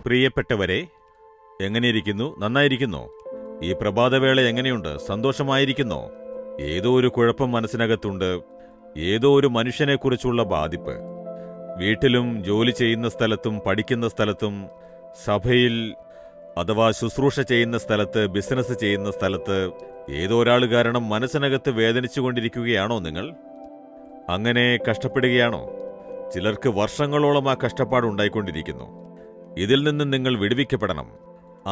പ്രിയപ്പെട്ടവരെ, എങ്ങനെയിരിക്കുന്നു? നന്നായിരിക്കുന്നോ? ഈ പ്രഭാതവേള എങ്ങനെയുണ്ട്? സന്തോഷമായിരിക്കുന്നോ? ഏതോ ഒരു കുഴപ്പം മനസ്സിനകത്തുണ്ട്. ഏതോ ഒരു മനുഷ്യനെക്കുറിച്ചുള്ള ബാധിപ്പ്. വീട്ടിലും ജോലി ചെയ്യുന്ന സ്ഥലത്തും പഠിക്കുന്ന സ്ഥലത്തും സഭയിൽ അഥവാ ശുശ്രൂഷ ചെയ്യുന്ന സ്ഥലത്ത് ബിസിനസ് ചെയ്യുന്ന സ്ഥലത്ത് ഏതോ ഒരാൾ കാരണം മനസ്സിനകത്ത് വേദനിച്ചുകൊണ്ടിരിക്കുകയാണോ നിങ്ങൾ? അങ്ങനെ കഷ്ടപ്പെടുകയാണോ? ചിലർക്ക് വർഷങ്ങളോളം ആ കഷ്ടപ്പാടുണ്ടായിക്കൊണ്ടിരിക്കുന്നു. ഇതിൽ നിന്ന് നിങ്ങൾ വിടുവിക്കപ്പെടണം.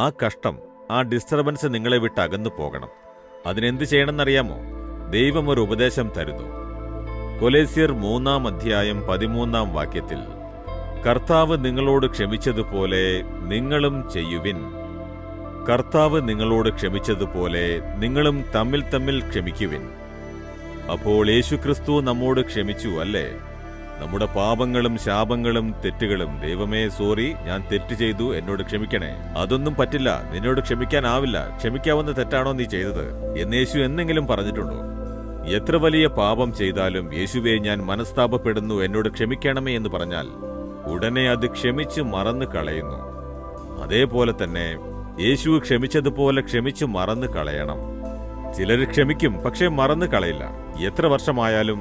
ആ കഷ്ടം, ആ ഡിസ്റ്റർബൻസ് നിങ്ങളെ വിട്ട് അകന്നു പോകണം. അതിനെന്ത് ചെയ്യണമെന്നറിയാമോ? ദൈവം ഒരു ഉപദേശം തരുന്നു. കൊലോസ്യർ 3:13 കർത്താവ് നിങ്ങളോട് ക്ഷമിച്ചതുപോലെ നിങ്ങളും ചെയ്യുവിൻ. കർത്താവ് നിങ്ങളോട് ക്ഷമിച്ചതുപോലെ നിങ്ങളും തമ്മിൽ തമ്മിൽ ക്ഷമിക്കുവിൻ. അപ്പോൾ യേശുക്രിസ്തു നമ്മോട് ക്ഷമിച്ചു, അല്ലേ? നമ്മുടെ പാപങ്ങളും ശാപങ്ങളും തെറ്റുകളും, ദൈവമേ സോറി, ഞാൻ തെറ്റ് ചെയ്തു, എന്നോട് ക്ഷമിക്കണേ, അതൊന്നും പറ്റില്ല, നിന്നോട് ക്ഷമിക്കാനാവില്ല, ക്ഷമിക്കാവുന്ന തെറ്റാണോ നീ ചെയ്തത് എന്ന് യേശു എന്നെങ്കിലും പറഞ്ഞിട്ടുണ്ടോ? എത്ര വലിയ പാപം ചെയ്താലും യേശുവേ ഞാൻ മനസ്താപപ്പെടുന്നു, എന്നോട് ക്ഷമിക്കണമേ എന്ന് പറഞ്ഞാൽ ഉടനെ അത് ക്ഷമിച്ച് മറന്നു കളയുന്നു. അതേപോലെ തന്നെ യേശു ക്ഷമിച്ചതുപോലെ ക്ഷമിച്ച് മറന്നു കളയണം. ചിലർ ക്ഷമിക്കും, പക്ഷേ മറന്നു കളയില്ല. എത്ര വർഷമായാലും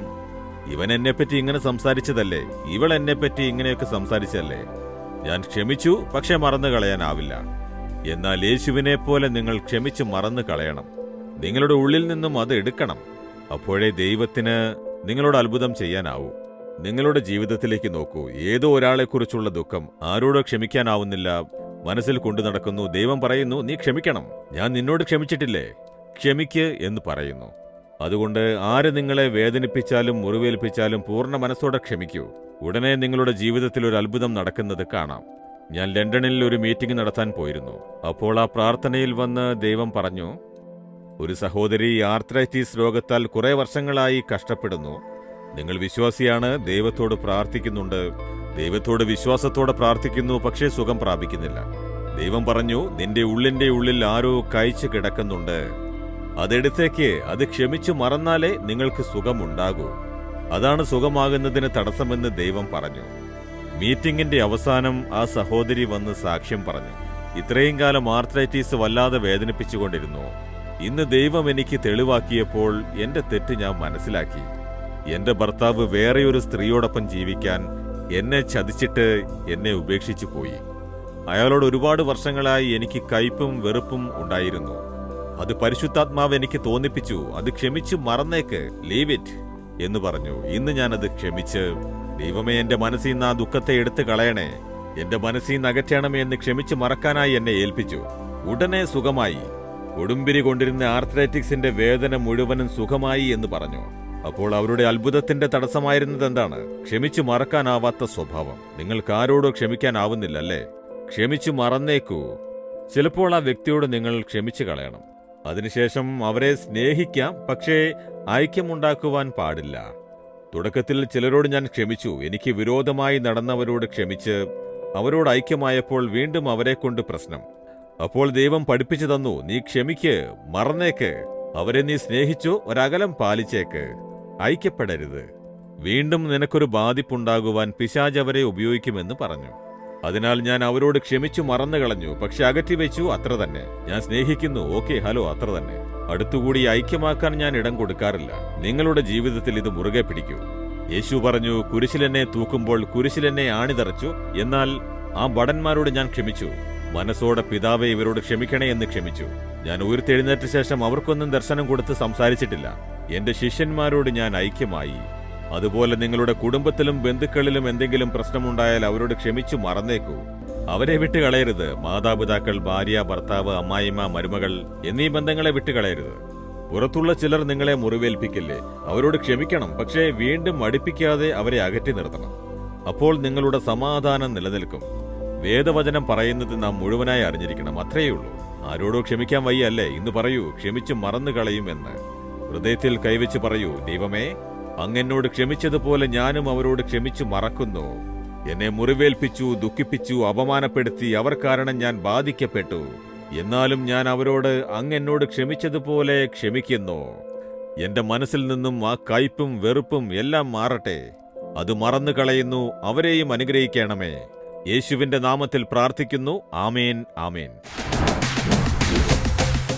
ഇവൻ എന്നെപ്പറ്റി ഇങ്ങനെ സംസാരിച്ചതല്ലേ, ഇവൾ എന്നെപ്പറ്റി ഇങ്ങനെയൊക്കെ സംസാരിച്ചല്ലേ, ഞാൻ ക്ഷമിച്ചു, പക്ഷെ മറന്നു കളയാനാവില്ല. എന്നാൽ യേശുവിനെ പോലെ നിങ്ങൾ ക്ഷമിച്ച് മറന്നു കളയണം. നിങ്ങളുടെ ഉള്ളിൽ നിന്നും അത് എടുക്കണം. അപ്പോഴേ ദൈവത്തിന് നിങ്ങളോട് അത്ഭുതം ചെയ്യാനാവൂ. നിങ്ങളുടെ ജീവിതത്തിലേക്ക് നോക്കൂ. ഏതോ ഒരാളെക്കുറിച്ചുള്ള ദുഃഖം ആരോടോ ക്ഷമിക്കാനാവുന്നില്ല, മനസ്സിൽ കൊണ്ടു നടക്കുന്നു. ദൈവം പറയുന്നു, നീ ക്ഷമിക്കണം, ഞാൻ നിന്നോട് ക്ഷമിച്ചിട്ടില്ലേ, ക്ഷമിക്ക് എന്ന് പറയുന്നു. അതുകൊണ്ട് ആര് നിങ്ങളെ വേദനിപ്പിച്ചാലും മുറിവേൽപ്പിച്ചാലും പൂർണ്ണ മനസ്സോടെ ക്ഷമിക്കൂ. ഉടനെ നിങ്ങളുടെ ജീവിതത്തിൽ ഒരു അത്ഭുതം നടക്കുന്നത് കാണാം. ഞാൻ ലണ്ടനിൽ ഒരു മീറ്റിംഗ് നടത്താൻ പോയിരുന്നു. അപ്പോൾ ആ പ്രാർത്ഥനയിൽ വന്ന് ദൈവം പറഞ്ഞു, ഒരു സഹോദരി ആർത്രൈറ്റിസ് രോഗത്താൽ കുറെ വർഷങ്ങളായി കഷ്ടപ്പെടുന്നു. നിങ്ങൾ വിശ്വാസിയാണ്, ദൈവത്തോട് പ്രാർത്ഥിക്കുന്നുണ്ട്, ദൈവത്തോട് വിശ്വാസത്തോടെ പ്രാർത്ഥിക്കുന്നു, പക്ഷേ സുഖം പ്രാപിക്കുന്നില്ല. ദൈവം പറഞ്ഞു, നിന്റെ ഉള്ളിന്റെ ഉള്ളിൽ ആരോ കഴിച്ചു കിടക്കുന്നുണ്ട്, അതെടുത്തേക്ക്, അത് ക്ഷമിച്ചു മറന്നാലേ നിങ്ങൾക്ക് സുഖമുണ്ടാകൂ. അതാണ് സുഖമാകുന്നതിന് തടസ്സമെന്ന് ദൈവം പറഞ്ഞു. മീറ്റിംഗിന്റെ അവസാനം ആ സഹോദരി വന്ന് സാക്ഷ്യം പറഞ്ഞു. ഇത്രയും കാലം ആർത്രൈറ്റീസ് വല്ലാതെ വേദനിപ്പിച്ചുകൊണ്ടിരുന്നു. ഇന്ന് ദൈവം എനിക്ക് തെളിവാക്കിയപ്പോൾ എന്റെ തെറ്റ് ഞാൻ മനസ്സിലാക്കി. എന്റെ ഭർത്താവ് വേറെയൊരു സ്ത്രീയോടൊപ്പം ജീവിക്കാൻ എന്നെ ചതിച്ചിട്ട് എന്നെ ഉപേക്ഷിച്ചു പോയി. അയാളോട് ഒരുപാട് വർഷങ്ങളായി എനിക്ക് കയ്പും വെറുപ്പും ഉണ്ടായിരുന്നു. അത് പരിശുദ്ധാത്മാവ് എനിക്ക് തോന്നിപ്പിച്ചു, അത് ക്ഷമിച്ചു മറന്നേക്ക്, ലീവ് ഇറ്റ് എന്ന് പറഞ്ഞു. ഇന്ന് ഞാനത് ക്ഷമിച്ച്, ദൈവമേ എന്റെ മനസ്സിൽ നിന്ന് ആ ദുഃഖത്തെ എടുത്തു കളയണേ, എന്റെ മനസ്സിൽ നിന്ന് അകറ്റണമേ എന്ന് ക്ഷമിച്ച് മറക്കാനായി എന്നെ ഏൽപ്പിച്ചു. ഉടനെ സുഖമായി. കൊടുമ്പിരി കൊണ്ടിരുന്ന ആർത്രൈറ്റിക്സിന്റെ വേദന മുഴുവനും സുഖമായി എന്ന് പറഞ്ഞു. അപ്പോൾ അവരുടെ അത്ഭുതത്തിന്റെ തടസ്സമായിരുന്നത് എന്താണ്? ക്ഷമിച്ചു മറക്കാനാവാത്ത സ്വഭാവം. നിങ്ങൾക്ക് ആരോടോ ക്ഷമിക്കാനാവുന്നില്ലല്ലേ? ക്ഷമിച്ചു മറന്നേക്കൂ. ചിലപ്പോൾ ആ വ്യക്തിയോട് നിങ്ങൾ ക്ഷമിച്ചു കളയണം. അതിനുശേഷം അവരെ സ്നേഹിക്കാം, പക്ഷേ ഐക്യമുണ്ടാക്കുവാൻ പാടില്ല. തുടക്കത്തിൽ ചിലരോട് ഞാൻ ക്ഷമിച്ചു, എനിക്ക് വിരോധമായി നടന്നവരോട് ക്ഷമിച്ച് അവരോട് ഐക്യമായപ്പോൾ വീണ്ടും അവരെക്കൊണ്ട് പ്രശ്നം. അപ്പോൾ ദൈവം പഠിപ്പിച്ചു തന്നു, നീ ക്ഷമിക്ക്, മറന്നേക്ക്, അവരെ നീ സ്നേഹിച്ചു, ഒരകലം പാലിച്ചേക്ക്, ഐക്യപ്പെടരുത്. വീണ്ടും നിനക്കൊരു ബാധിപ്പുണ്ടാകുവാൻ പിശാച് അവരെ ഉപയോഗിക്കുമെന്ന് പറഞ്ഞു. അതിനാൽ ഞാൻ അവരോട് ക്ഷമിച്ചു മറന്നു കളഞ്ഞു, പക്ഷെ അകറ്റിവെച്ചു, അത്ര തന്നെ. ഞാൻ സ്നേഹിക്കുന്നു, ഓക്കെ, ഹലോ, അത്ര തന്നെ. അടുത്തുകൂടി ഐക്യമാക്കാൻ ഞാൻ ഇടം കൊടുക്കാറില്ല. നിങ്ങളുടെ ജീവിതത്തിൽ ഇത് മുറുകെ പിടിക്കൂ. യേശു പറഞ്ഞു, കുരിശിലെന്നെ തൂക്കുമ്പോൾ കുരിശിലെന്നെ ആണിതറച്ചു, എന്നാൽ ആ ഭടന്മാരോട് ഞാൻ ക്ഷമിച്ചു. മനസ്സോടെ പിതാവെ ഇവരോട് ക്ഷമിക്കണേ എന്ന് ക്ഷമിച്ചു. ഞാൻ ഉയർത്തെഴുന്നേറ്റ ശേഷം അവർക്കൊന്നും ദർശനം കൊടുത്ത് സംസാരിച്ചിട്ടില്ല. എന്റെ ശിഷ്യന്മാരോട് ഞാൻ ഐക്യമായി. അതുപോലെ നിങ്ങളുടെ കുടുംബത്തിലും ബന്ധുക്കളിലും എന്തെങ്കിലും പ്രശ്നമുണ്ടായാൽ അവരോട് ക്ഷമിച്ചു മറന്നേക്കൂ. അവരെ വിട്ടുകളയരുത്. മാതാപിതാക്കൾ, ഭാര്യ, ഭർത്താവ്, അമ്മായിമ്മ, മരുമകൾ എന്നീ ബന്ധങ്ങളെ വിട്ടുകളയരുത്. പുറത്തുള്ള ചിലർ നിങ്ങളെ മുറിവേൽപ്പിക്കില്ലേ, അവരോട് ക്ഷമിക്കണം, പക്ഷേ വീണ്ടും അടുപ്പിക്കാതെ അവരെ അകറ്റി നിർത്തണം. അപ്പോൾ നിങ്ങളുടെ സമാധാനം നിലനിൽക്കും. വേദവചനം പറയുന്നത് നാം മുഴുവനായി അറിഞ്ഞിരിക്കണം, അത്രയുള്ളൂ. ആരോടോ ക്ഷമിക്കാൻ വയ്യല്ലേ, ഇന്ന് പറയൂ, ക്ഷമിച്ചു മറന്നു കളയുമെന്ന്. ഹൃദയത്തിൽ കൈവച്ച് പറയൂ, ദൈവമേ, അങ്ങെന്നോട് ക്ഷമിച്ചതുപോലെ ഞാനും അവരോട് ക്ഷമിച്ചു മറക്കുന്നു. എന്നെ മുറിവേൽപ്പിച്ചു, ദുഃഖിപ്പിച്ചു, അപമാനപ്പെടുത്തി, അവർ കാരണം ഞാൻ ബാധിക്കപ്പെട്ടു. എന്നാലും ഞാൻ അവരോട് അങ്ങെന്നോട് ക്ഷമിച്ചതുപോലെ ക്ഷമിക്കുന്നു. എന്റെ മനസ്സിൽ നിന്നും ആ കയ്പും വെറുപ്പും എല്ലാം മാറട്ടെ. അത് മറന്നു കളയുന്നു. അവരെയും അനുഗ്രഹിക്കണമേ. യേശുവിന്റെ നാമത്തിൽ പ്രാർത്ഥിക്കുന്നു. ആമേൻ, ആമേൻ.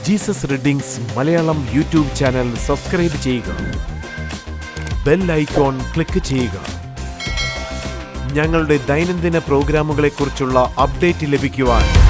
Jesus readings Malayalam YouTube channel subscribe ചെയ്യുക. ബെൽ ഐക്കോൺ ക്ലിക്ക് ചെയ്യുക. ഞങ്ങളുടെ ദൈനംദിന പ്രോഗ്രാമുകളെക്കുറിച്ചുള്ള അപ്ഡേറ്റ് ലഭിക്കുവാൻ